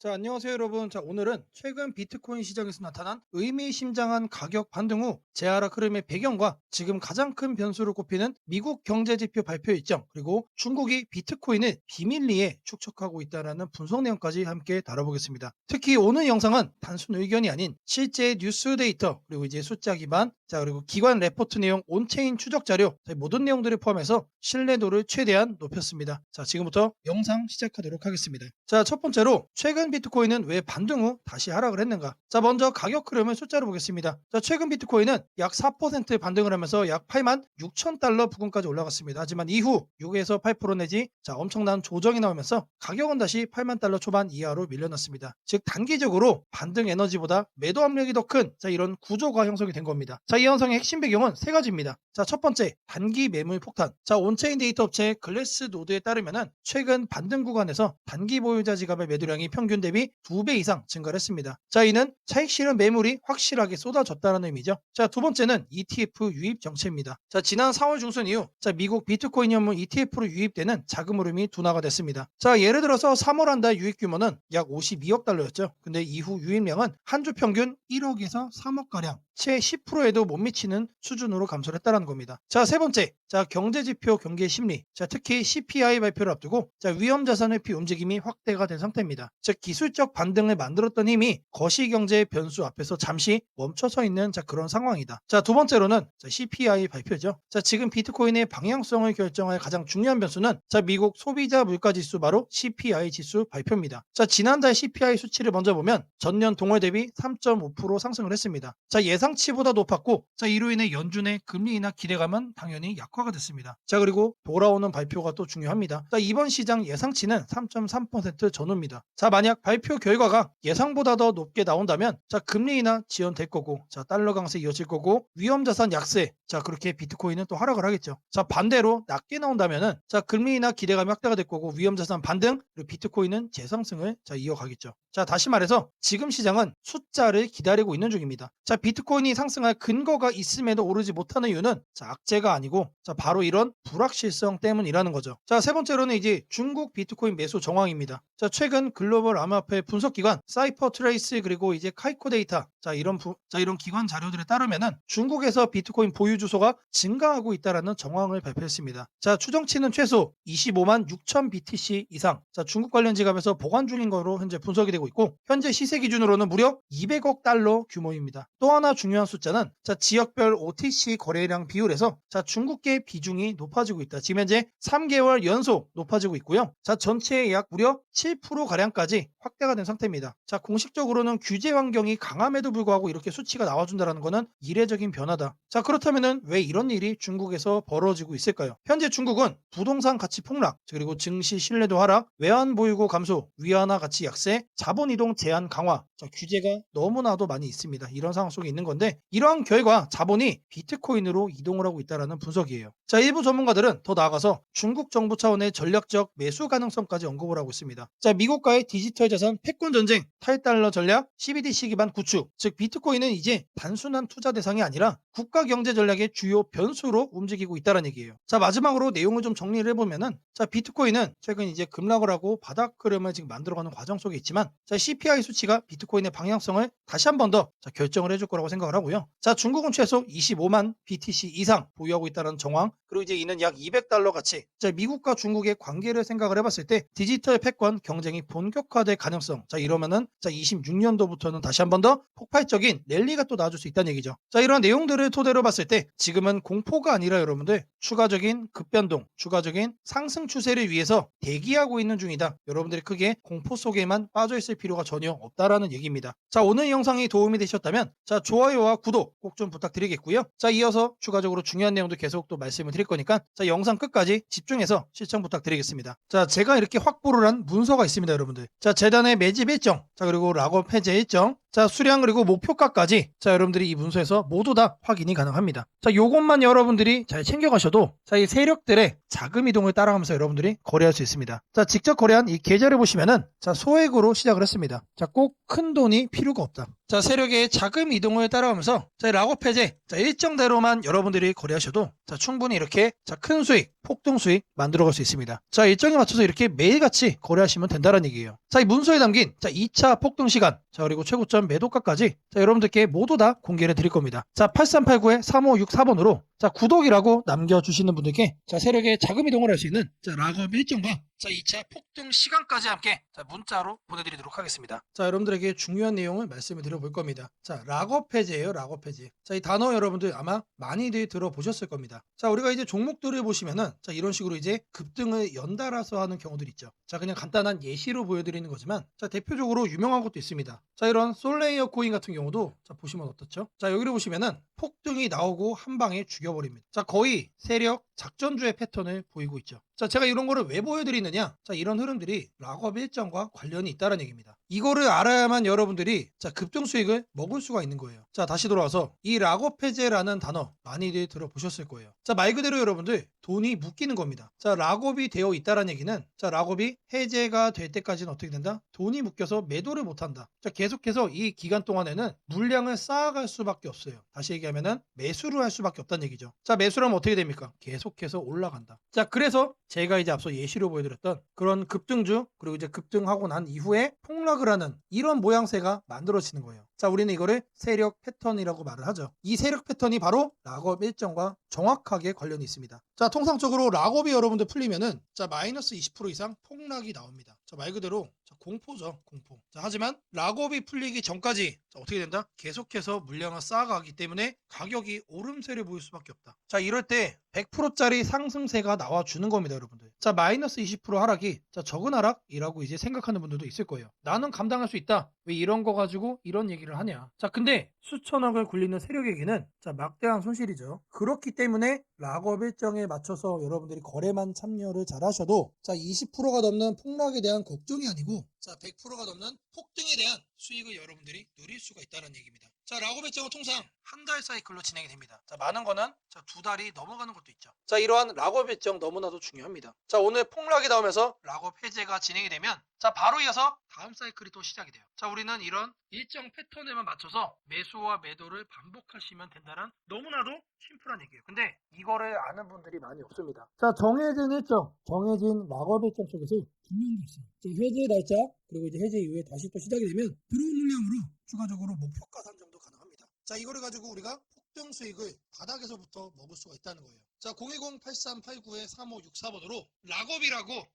자, 안녕하세요, 여러분. 자, 오늘은 최근 비트코인 시장에서 나타난 의미심장한 가격 반등 후 재하락 흐름의 배경과 지금 가장 큰 변수로 꼽히는 미국 경제지표 발표 일정, 그리고 중국이 비트코인을 비밀리에 축적하고 있다는 분석 내용까지 함께 다뤄보겠습니다. 특히 오늘 영상은 단순 의견이 아닌 실제 뉴스 데이터, 그리고 이제 숫자 기반, 자, 그리고 기관 레포트 내용, 온체인 추적 자료, 모든 내용들을 포함해서 신뢰도를 최대한 높였습니다. 자, 지금부터 영상 시작하도록 하겠습니다. 자, 첫 번째로 최근 비트코인은 왜 반등 후 다시 하락을 했는가? 자, 먼저 가격 흐름을 숫자로 보겠습니다. 자, 최근 비트코인은 약 4% 반등을 하면서 약 8만 6천 달러 부근까지 올라갔습니다. 하지만 이후 6에서 8% 내지 엄청난 조정이 나오면서 가격은 다시 8만 달러 초반 이하로 밀려났습니다. 즉 단기적으로 반등 에너지보다 매도 압력이 더 큰 이런 구조가 형성이 된 겁니다. 자, 이 현상의 핵심 배경은 세 가지입니다. 자, 첫 번째, 단기 매물 폭탄. 자, 온체인 데이터 업체 글래스노드에 따르면은 최근 반등 구간에서 단기 보유자 지갑의 매도량이 평균 대비 2배 이상 증가를 했습니다. 자, 이는 차익 실현 매물이 확실하게 쏟아졌다는 의미죠. 자, 두 번째는 ETF 유입 정체입니다. 자, 지난 4월 중순 이후 미국 비트코인 현물 ETF로 유입되는 자금 흐름이 둔화가 됐습니다. 자, 예를 들어서 3월 한 달 유입 규모는 약 52억 달러였죠. 근데 이후 유입량은 한 주 평균 1억에서 3억 가량, 채 10%에도 못 미치는 수준으로 감소를 했다는 겁니다. 자, 세 번째, 경제지표 경계 심리. 자, 특히 CPI 발표를 앞두고 위험자산 회피 움직임이 확대가 된 상태입니다. 즉 기술적 반등을 만들었던 힘이 거시경제의 변수 앞에서 잠시 멈춰서 있는 그런 상황이다. 자, 두 번째로는 CPI 발표죠. 자, 지금 비트코인의 방향성을 결정할 가장 중요한 변수는 미국 소비자 물가지수, 바로 CPI 지수 발표입니다. 자, 지난달 CPI 수치를 먼저 보면 전년 동월 대비 3.5% 상승을 했습니다. 자, 예상치보다 높았고, 이로 인해 연준의 금리 인하 기대감은 당연히 약화가 됐습니다. 자, 그리고 돌아오는 발표가 또 중요합니다. 자, 이번 시장 예상치는 3.3% 전후입니다. 자, 만약 발표 결과가 예상보다 더 높게 나온다면 금리 인하 지연될 거고, 달러 강세 이어질 거고, 위험자산 약세, 그렇게 비트코인은 또 하락을 하겠죠. 자, 반대로 낮게 나온다면은 금리 인하 기대감이 확대가 될 거고, 위험자산 반등, 그리고 비트코인은 재상승을 이어가겠죠. 자, 다시 말해서 지금 시장은 숫자를 기다리고 있는 중입니다. 자, 비트코인이 상승할 근거가 있음에도 오르지 못하는 이유는 악재가 아니고 바로 이런 불확실성 때문이라는 거죠. 자, 세 번째로는 이제 중국 비트코인 매수 정황입니다. 자, 최근 글로벌 암호화폐 분석기관 사이퍼 트레이스, 그리고 이제 카이코 데이터, 이런 기관 자료들에 따르면은 중국에서 비트코인 보유 주소가 증가하고 있다라는 정황을 발표했습니다. 자, 추정치는 최소 25만 6천 BTC 이상, 중국 관련 지갑에서 보관 중인 거로 현재 분석이 되고 있고, 현재 시세 기준으로는 무려 200억 달러 규모입니다. 또 하나 중요한 숫자는 지역별 OTC 거래량 비율에서 중국계 비중이 높아지고 있다. 지금 현재 3개월 연속 높아지고 있고요. 전체의 약 무려 7% 가량까지 확대가 된 상태입니다. 자, 공식적으로는 규제 환경이 강함에도 불구하고 이렇게 수치가 나와준다는 것은 이례적인 변화다. 자, 그렇다면 왜 이런 일이 중국에서 벌어지고 있을까요? 현재 중국은 부동산 가치 폭락, 그리고 증시 신뢰도 하락, 외환 보유고 감소, 위안화 가치 약세, 자본 이동 제한 강화, 규제가 너무나도 많이 있습니다. 이런 상황 속에 있는 건데, 이러한 결과 자본이 비트코인으로 이동을 하고 있다는 분석이에요. 자, 일부 전문가들은 더 나아가서 중국 정부 차원의 전략적 매수 가능성까지 언급을 하고 있습니다. 자, 미국과의 디지털 자산 패권 전쟁, 탈달러 전략, CBDC 기반 구축, 즉 비트코인은 이제 단순한 투자 대상이 아니라 국가 경제 전략의 주요 변수로 움직이고 있다는 얘기예요. 자, 마지막으로 내용을 좀 정리를 해보면은, 비트코인은 최근 이제 급락을 하고 바닥 흐름을 지금 만들어가는 과정 속에 있지만, CPI 수치가 비트코인의 방향성을 다시 한 번 더 결정을 해줄 거라고 생각을 하고요. 자, 중국은 최소 25만 BTC 이상 보유하고 있다는 정황, 그리고 이제 이는 약 200달러 가치. 자, 미국과 중국의 관계를 생각을 해봤을 때 디지털 패권 경쟁이 본격화될 가능성. 자, 이러면은 26년도부터는 다시 한 번 더 폭발적인 랠리가 또 나와줄 수 있다는 얘기죠. 자, 이런 내용들을 토대로 봤을 때 지금은 공포가 아니라 여러분들 추가적인 급변동, 추가적인 상승 추세를 위해서 대기하고 있는 중이다. 여러분들이 크게 공포 속에만 빠져 있을 필요가 전혀 없다라는 얘기입니다. 자, 오늘 영상이 도움이 되셨다면 좋아요와 구독 꼭 좀 부탁드리겠고요. 자, 이어서 추가적으로 중요한 내용도 계속 또 말씀을 드릴 거니까 영상 끝까지 집중해서 시청 부탁드리겠습니다. 자, 제가 이렇게 확보를 한 문서가 있습니다, 여러분들. 자, 재단의 매집 일정, 그리고 락업 해제 일정, 자, 수량 그리고 목표가까지 자, 여러분들이 이 문서에서 모두 다 확인이 가능합니다. 자, 요것만 여러분들이 잘 챙겨가셔도 자, 이 세력들의 자금 이동을 따라가면서 여러분들이 거래할 수 있습니다. 자, 직접 거래한 이 계좌를 보시면은 자, 소액으로 시작을 했습니다. 자, 꼭 큰 돈이 필요가 없다. 자, 세력의 자금 이동을 따라가면서 자, 락업 해제 자, 일정대로만 여러분들이 거래하셔도 자, 충분히 이렇게 자, 큰 수익, 폭등 수익 만들어갈 수 있습니다. 자, 일정에 맞춰서 이렇게 매일같이 거래하시면 된다는 얘기예요. 자, 이 문서에 담긴 자, 2차 폭등 시간 자, 그리고 최고점 매도가까지 자, 여러분들께 모두 다 공개를 드릴 겁니다. 자, 8389-3564번으로 자, 구독이라고 남겨주시는 분들께 자, 세력의 자금 이동을 할 수 있는 자, 락업 일정과 자, 2차 폭등 시간까지 함께 자, 문자로 보내드리도록 하겠습니다. 자, 여러분들에게 중요한 내용을 말씀을 드려볼 겁니다. 자, 락업 해제예요, 락업 해제. 자, 이 단어 여러분들 아마 많이들 들어보셨을 겁니다. 자, 우리가 이제 종목들을 보시면은 자, 이런 식으로 이제 급등을 연달아서 하는 경우들 있죠. 자, 그냥 간단한 예시로 보여드리는 거지만 자, 대표적으로 유명한 것도 있습니다. 자, 이런 솔레이어 코인 같은 경우도 자, 보시면 어떻죠? 자, 여기를 보시면은 폭등이 나오고 한 방에 죽여버립니다. 자, 거의 세력 작전주의 패턴을 보이고 있죠. 자, 제가 이런 거를 왜 보여드리느냐? 자, 이런 흐름들이 락업 일정과 관련이 있다는 얘기입니다. 이거를 알아야만 여러분들이 자, 급등 수익을 먹을 수가 있는 거예요. 자, 다시 돌아와서 이 락업 해제라는 단어 많이들 들어보셨을 거예요. 자, 말 그대로 여러분들 돈이 묶이는 겁니다. 자, 락업이 되어 있다는 얘기는 자, 락업이 해제가 될 때까지는 어떻게 된다? 돈이 묶여서 매도를 못한다. 자, 계속해서 이 기간 동안에는 물량을 쌓아갈 수밖에 없어요. 다시 얘기하면은 매수를 할 수밖에 없다는 얘기죠. 자, 매수를 하면 어떻게 됩니까? 계속해서 올라간다. 자, 그래서 제가 이제 앞서 예시로 보여드렸던 그런 급등주 그리고 이제 급등하고 난 이후에 폭락을 하는 이런 모양새가 만들어지는 거예요. 자, 우리는 이거를 세력 패턴이라고 말을 하죠. 이 세력 패턴이 바로 락업 일정과 정확하게 관련이 있습니다. 자, 통상적으로 락업이 여러분들 풀리면은 자, 마이너스 20% 이상 폭락이 나옵니다. 자, 말 그대로 자, 공포죠, 공포. 자, 하지만 락업이 풀리기 전까지 자, 어떻게 된다? 계속해서 물량을 쌓아가기 때문에 가격이 오름세를 보일 수밖에 없다. 자, 이럴 때 100%짜리 상승세가 나와주는 겁니다, 여러분들. 자, 마이너스 20% 하락이 자, 적은 하락이라고 이제 생각하는 분들도 있을 거예요. 나는 감당할 수 있다. 왜 이런 거 가지고 이런 얘기를 하냐? 자, 근데 수천억을 굴리는 세력에게는 자, 막대한 손실이죠. 그렇기 때문에 락업 일정에 맞춰서 여러분들이 거래만 참여를 잘 하셔도 자, 20%가 넘는 폭락에 대한 걱정이 아니고 자, 100%가 넘는 폭등에 대한 수익을 여러분들이 누릴 수가 있다는 얘기입니다. 자, 락업 일정은 통상 한 달 사이클로 진행이 됩니다. 자, 많은 거는 자, 2달이 넘어가는 것도 있죠. 자, 이러한 락업 일정 너무나도 중요합니다. 자, 오늘 폭락이 나오면서 락업 해제가 진행이 되면 자, 바로 이어서 다음 사이클이 또 시작이 돼요. 자, 우리는 이런 일정 패턴에만 맞춰서 매수와 매도를 반복하시면 된다는 너무나도 심플한 얘기예요. 근데 이거를 아는 분들이 많이 없습니다. 자, 정해진 일정, 정해진 락업 일정 속에서 중요한 게 있어요. 자, 해제 날짜 그리고 이제 해제 이후에 다시 또 시작이 되면 들어온 물량으로 추가적으로 목표가 산정도 가능합니다. 자, 이거를 가지고 우리가 폭등 수익을 바닥에서부터 먹을 수가 있다는 거예요. 자, 010-8389-3564번으로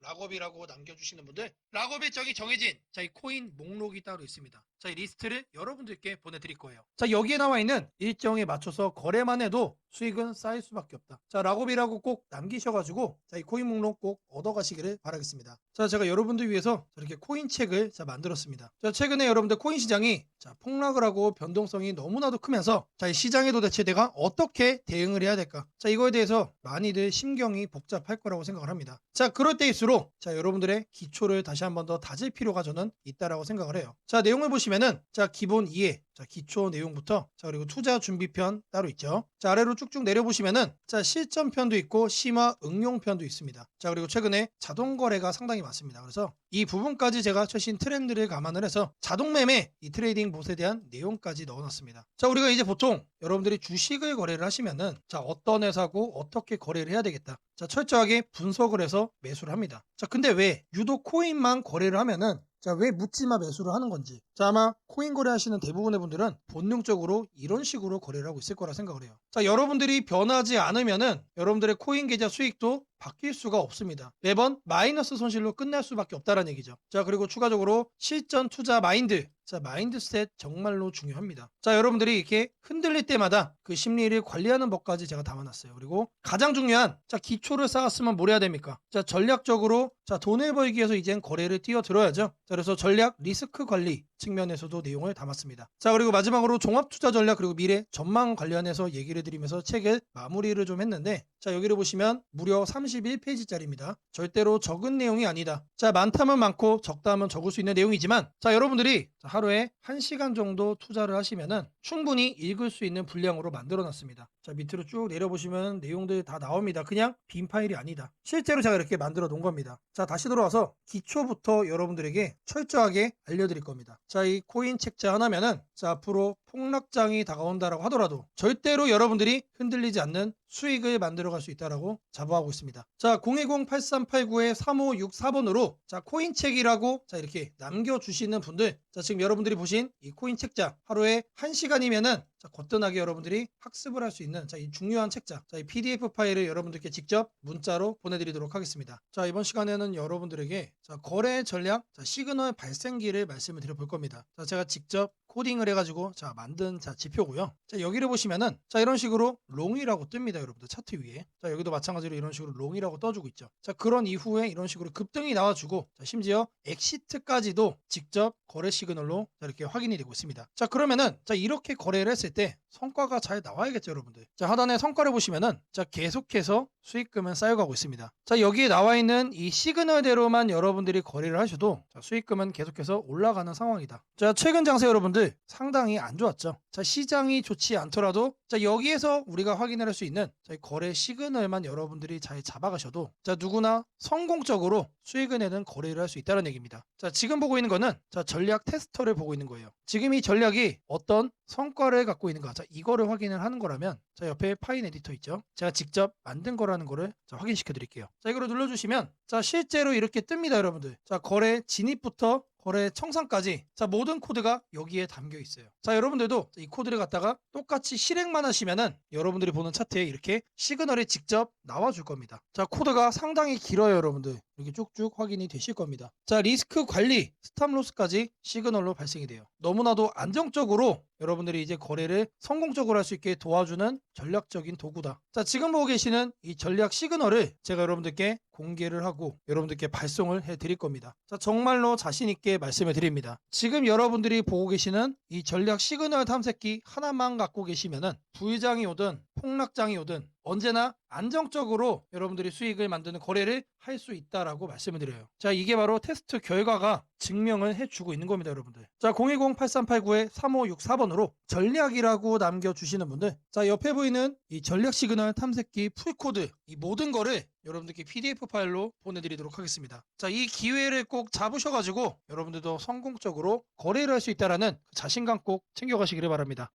락업이라고 남겨주시는 분들 락업 일정이 정해진 자, 이 코인 목록이 따로 있습니다. 자, 이 리스트를 여러분들께 보내드릴 거예요. 자, 여기에 나와 있는 일정에 맞춰서 거래만 해도 수익은 쌓일 수밖에 없다. 자, 락업이라고 꼭 남기셔가지고 자, 이 코인 목록 꼭 얻어가시기를 바라겠습니다. 자, 제가 여러분들 위해서 이렇게 코인 책을 자, 만들었습니다. 자, 최근에 여러분들 코인 시장이 자, 폭락을 하고 변동성이 너무나도 크면서 자, 이 시장에 도대체 내가 어떻게 대응을 해야 될까? 자, 이거에 대해서 많이들 심경이 복잡할 거라고 생각을 합니다. 자, 그럴 때일수록 자, 여러분들의 기초를 다시 한 번 더 다질 필요가 저는 있다라고 생각을 해요. 자, 내용을 보시면은 자, 기본 이해 자, 기초 내용부터 자, 그리고 투자 준비편 따로 있죠. 자, 아래로 쭉쭉 내려보시면은 자, 실전편도 있고 심화 응용편도 있습니다. 자, 그리고 최근에 자동 거래가 상당히 많습니다. 그래서 이 부분까지 제가 최신 트렌드를 감안을 해서 자동 매매 이 트레이딩 봇에 대한 내용까지 넣어놨습니다. 자, 우리가 이제 보통 여러분들이 주식을 거래를 하시면은 자, 어떤 회사고 어떻게 거래를 해야 되겠다. 자, 철저하게 분석을 해서 매수를 합니다. 자, 근데 왜 유독 코인만 거래를 하면은 자, 왜 묻지마 매수를 하는 건지. 자, 아마 코인 거래하시는 대부분의 분들은 본능적으로 이런 식으로 거래를 하고 있을 거라 생각을 해요. 자, 여러분들이 변하지 않으면은 여러분들의 코인 계좌 수익도 바뀔 수가 없습니다. 매번 마이너스 손실로 끝날 수밖에 없다는 얘기죠. 자, 그리고 추가적으로 실전 투자 마인드. 자, 마인드셋 정말로 중요합니다. 자, 여러분들이 이렇게 흔들릴 때마다 그 심리를 관리하는 법까지 제가 담아놨어요. 그리고 가장 중요한 자, 기초를 쌓았으면 뭘 해야 됩니까? 자, 전략적으로 자, 돈을 벌기 위해서 이젠 거래를 뛰어들어야죠. 자, 그래서 전략 리스크 관리 측면에서도 내용을 담았습니다. 자, 그리고 마지막으로 종합 투자 전략 그리고 미래 전망 관련해서 얘기를 드리면서 책을 마무리를 좀 했는데, 자, 여기를 보시면 무려 31페이지짜리입니다. 절대로 적은 내용이 아니다. 자, 많다면 많고 적다면 적을 수 있는 내용이지만, 자, 여러분들이 하루에 1시간 정도 투자를 하시면은 충분히 읽을 수 있는 분량으로 만들어 놨습니다. 자, 밑으로 쭉 내려보시면 내용들 다 나옵니다. 그냥 빈 파일이 아니다. 실제로 제가 이렇게 만들어 놓은 겁니다. 자, 다시 돌아와서 기초부터 여러분들에게 철저하게 알려드릴 겁니다. 자, 이 코인 책자 하나면은, 자, 앞으로 폭락장이 다가온다라고 하더라도 절대로 여러분들이 흔들리지 않는 수익을 만들어갈 수 있다라고 자부하고 있습니다. 자, 010-8389-3564번으로 자, 코인책이라고 자, 이렇게 남겨주시는 분들, 자, 지금 여러분들이 보신 이 코인 책자 하루에 1시간이면은 자, 거뜬하게 여러분들이 학습을 할 수 있는 자, 이 중요한 책자, 자, 이 PDF 파일을 여러분들께 직접 문자로 보내드리도록 하겠습니다. 자, 이번 시간에는 여러분들에게 자, 거래 전략, 자, 시그널 발생기를 말씀을 드려볼 겁니다. 자, 제가 직접 코딩을 해가지고 자, 만든 자, 지표고요. 자, 여기를 보시면은 자, 이런 식으로 롱이라고 뜹니다, 여러분들 차트 위에. 자, 여기도 마찬가지로 이런 식으로 롱이라고 떠주고 있죠. 자, 그런 이후에 이런 식으로 급등이 나와주고, 자, 심지어 엑시트까지도 직접 거래 시그널로 자, 이렇게 확인이 되고 있습니다. 자, 그러면은 자, 이렇게 거래를 했을 때 성과가 잘 나와야겠죠, 여러분들. 자, 하단에 성과를 보시면은 자, 계속해서 수익금은 쌓여가고 있습니다. 자, 여기에 나와 있는 이 시그널대로만 여러분들이 거래를 하셔도 자, 수익금은 계속해서 올라가는 상황이다. 자, 최근 장세 여러분들 상당히 안 좋았죠. 자, 시장이 좋지 않더라도 자, 여기에서 우리가 확인을 할 수 있는 자, 거래 시그널만 여러분들이 잘 잡아가셔도 자, 누구나 성공적으로 수익을 내는 거래를 할 수 있다는 얘기입니다. 자, 지금 보고 있는 거는 자, 전략 테스터를 보고 있는 거예요. 지금 이 전략이 어떤 성과를 갖고 있는가, 자, 이거를 확인을 하는 거라면 자, 옆에 파인 에디터 있죠. 제가 직접 만든 거라는 거를 자, 확인시켜 드릴게요. 자, 이거를 눌러주시면 자, 실제로 이렇게 뜹니다, 여러분들. 자, 거래 진입부터 거래 청산까지 자, 모든 코드가 여기에 담겨 있어요. 자, 여러분들도 이 코드를 갖다가 똑같이 실행만 하시면은 여러분들이 보는 차트에 이렇게 시그널이 직접 나와 줄 겁니다. 자, 코드가 상당히 길어요, 여러분들. 이렇게 쭉쭉 확인이 되실 겁니다. 자, 리스크 관리, 스탑로스까지 시그널로 발생이 돼요. 너무나도 안정적으로 여러분들이 이제 거래를 성공적으로 할 수 있게 도와주는 전략적인 도구다. 자, 지금 보고 계시는 이 전략 시그널을 제가 여러분들께 공개를 하고 여러분들께 발송을 해 드릴 겁니다. 자, 정말로 자신 있게 말씀을 드립니다. 지금 여러분들이 보고 계시는 이 전략 시그널 탐색기 하나만 갖고 계시면은 부의장이 오든 폭락장이 오든 언제나 안정적으로 여러분들이 수익을 만드는 거래를 할 수 있다라고 말씀을 드려요. 자, 이게 바로 테스트 결과가 증명을 해주고 있는 겁니다, 여러분들. 자, 010-8389-3564번으로 전략이라고 남겨주시는 분들, 자, 옆에 보이는 이 전략 시그널 탐색기 풀코드, 이 모든 거를 여러분들께 PDF 파일로 보내드리도록 하겠습니다. 자, 이 기회를 꼭 잡으셔가지고 여러분들도 성공적으로 거래를 할 수 있다라는 자신감 꼭 챙겨가시기를 바랍니다.